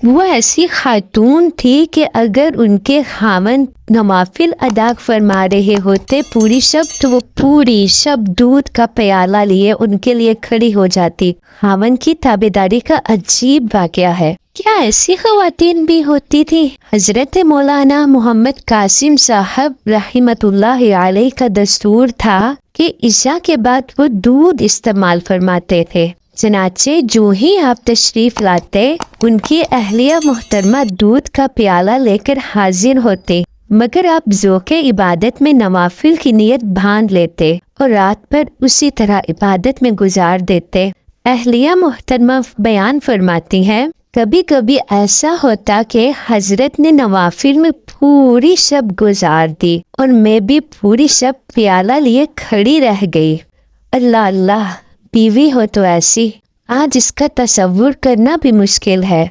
वो ऐसी खातून थी कि अगर उनके खामन नवाफिल अदा फरमा रहे होते पूरी शब, तो वो पूरी शब दूध का प्याला लिए उनके लिए खड़ी हो जाती। खामन की ताबेदारी का अजीब वाकया है। क्या ऐसी ख़वातीन भी होती थी? हजरत मौलाना मोहम्मद कासिम साहब रहमतुल्लाह अलैह का दस्तूर था कि इशा के बाद वो दूध इस्तेमाल फरमाते थे। चनाचे जो ही आप तशरीफ लाते, उनकी अहलिया मोहतरमा दूध का प्याला लेकर हाजिर होते, मगर आप ज़ोक़े इबादत में नवाफिल की नियत बांध लेते और रात भर उसी तरह इबादत में गुजार देते। अहलिया मोहतरमा बयान फरमाती हैं, कभी कभी ऐसा होता कि हजरत ने नवाफिल में पूरी शब गुजार दी और मैं भी पूरी शब प्याला लिए खड़ी रह गई। अल्लाह अल्लाह, बीवी हो तो ऐसी, आज इसका तसव्वुर करना भी मुश्किल है।